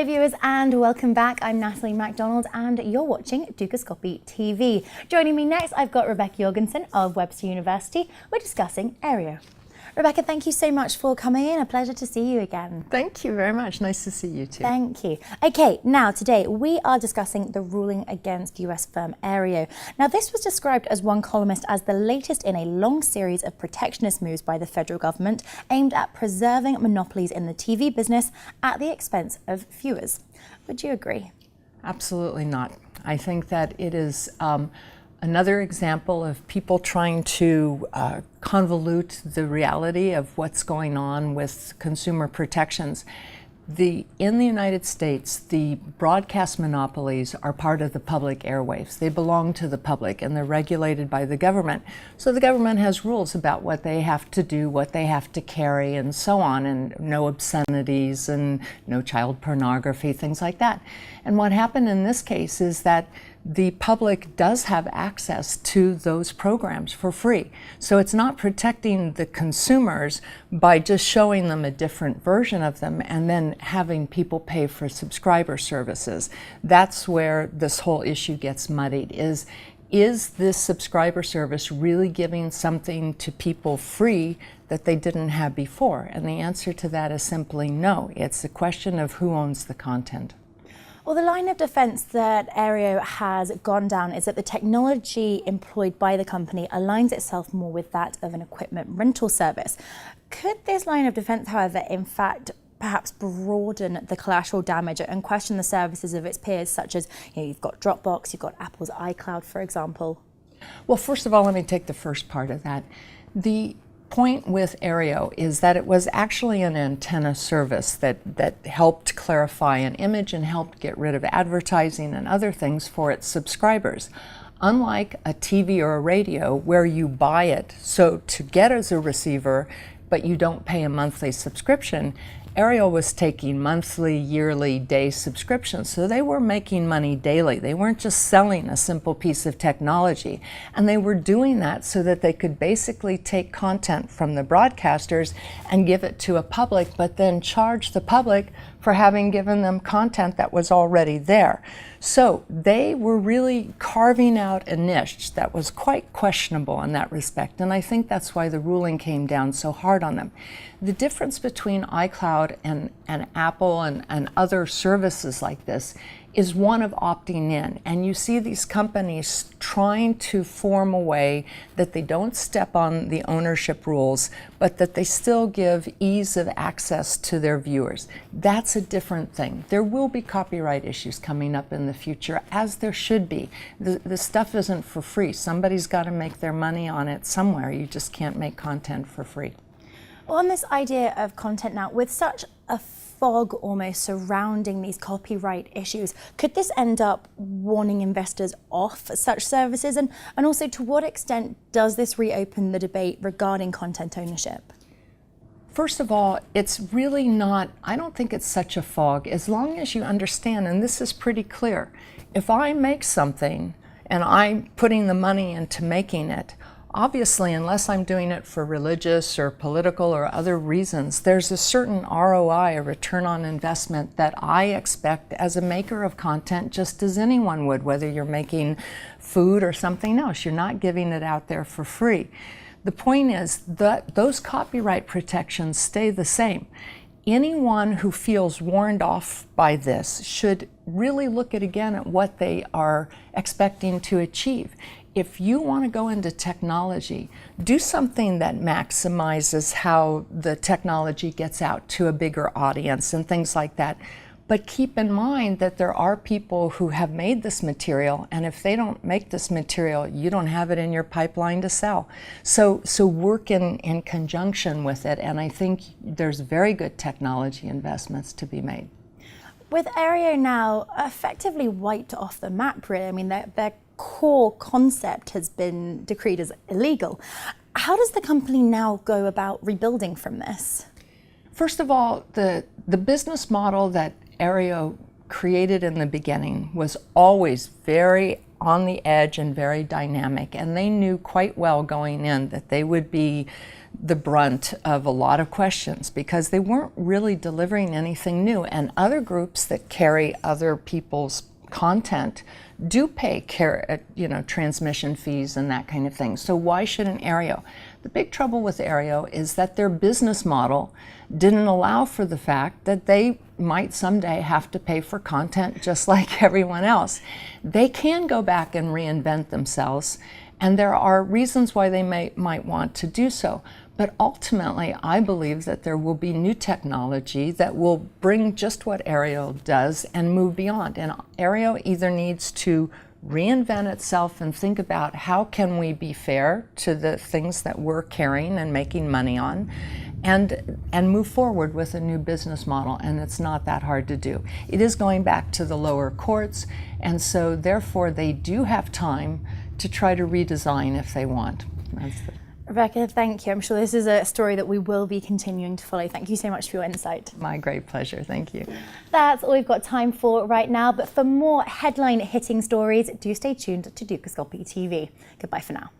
viewers, and welcome back. I'm Natalie MacDonald and you're watching Dukascopy TV. Joining me next, I've got Rebekah Jorgensen of Webster University. We're discussing Aereo. Rebekah, thank you so much for coming in. A pleasure to see you again. Thank you very much. Nice to see you too. Thank you. Okay, now today we are discussing the ruling against US firm Aereo. Now this was described as one columnist as the latest in a long series of protectionist moves by the federal government aimed at preserving monopolies in the TV business at the expense of viewers. Would you agree? Absolutely not. I think that it is another example of people trying to convolute the reality of what's going on with consumer protections. In the United States, the broadcast monopolies are part of the public airwaves. They belong to the public and they're regulated by the government. So the government has rules about what they have to do, what they have to carry, and so on, and no obscenities and no child pornography, things like that. And what happened in this case is that the public does have access to those programs for free. So it's not protecting the consumers by just showing them a different version of them and then having people pay for subscriber services. That's where this whole issue gets muddied. Is this subscriber service really giving something to people free that they didn't have before? And the answer to that is simply no. It's a question of who owns the content. Well, the line of defense that Aereo has gone down is that the technology employed by the company aligns itself more with that of an equipment rental service. Could this line of defense, however, in fact, perhaps broaden the collateral damage and question the services of its peers, such as, you've got Dropbox, you've got Apple's iCloud, for example? Well, first of all, let me take the first part of that. The point with Aereo is that it was actually an antenna service that helped clarify an image and helped get rid of advertising and other things for its subscribers. Unlike a TV or a radio where you buy it so to get as a receiver, but you don't pay a monthly subscription, Aereo was taking monthly, yearly, day subscriptions, so they were making money daily. They weren't just selling a simple piece of technology, and they were doing that so that they could basically take content from the broadcasters and give it to a public, but then charge the public for having given them content that was already there. So they were really carving out a niche that was quite questionable in that respect, and I think that's why the ruling came down so hard on them. The difference between iCloud and Apple and other services like this is one of opting in, and you see these companies trying to form a way that they don't step on the ownership rules, but that they still give ease of access to their viewers. That's a different thing. There will be copyright issues coming up in the future, as there should be. The stuff isn't for free. Somebody's got to make their money on it somewhere. You just can't make content for free. Well, on this idea of content now, with such a fog almost surrounding these copyright issues, could this end up warning investors off such services? And also, to what extent does this reopen the debate regarding content ownership? First of all, it's really not, I don't think it's such a fog, as long as you understand, and this is pretty clear, if I make something and I'm putting the money into making it, obviously, unless I'm doing it for religious or political or other reasons, there's a certain ROI, a return on investment, that I expect as a maker of content, just as anyone would, whether you're making food or something else. You're not giving it out there for free. The point is that those copyright protections stay the same. Anyone who feels warned off by this should really look again at what they are expecting to achieve. If you want to go into technology, do something that maximizes how the technology gets out to a bigger audience and things like that. But keep in mind that there are people who have made this material, and if they don't make this material, you don't have it in your pipeline to sell. So work in conjunction with it, and I think there's very good technology investments to be made. With Aereo now effectively wiped off the map, really, I mean, their core concept has been decreed as illegal. How does the company now go about rebuilding from this? First of all, the business model that Aereo created in the beginning was always very on the edge and very dynamic, and they knew quite well going in that they would be the brunt of a lot of questions because they weren't really delivering anything new. And other groups that carry other people's content do pay transmission fees and that kind of thing. So why shouldn't Aereo? The big trouble with Aereo is that their business model didn't allow for the fact that they might someday have to pay for content just like everyone else. They can go back and reinvent themselves, and there are reasons why they might want to do so. But ultimately, I believe that there will be new technology that will bring just what Aereo does and move beyond. And Aereo either needs to reinvent itself and think about how can we be fair to the things that we're carrying and making money on, and move forward with a new business model. And it's not that hard to do. It is going back to the lower courts, and so therefore they do have time to try to redesign if they want. Rebekah, thank you. I'm sure this is a story that we will be continuing to follow. Thank you so much for your insight. My great pleasure. Thank you. That's all we've got time for right now. But for more headline-hitting stories, do stay tuned to Dukascopy TV. Goodbye for now.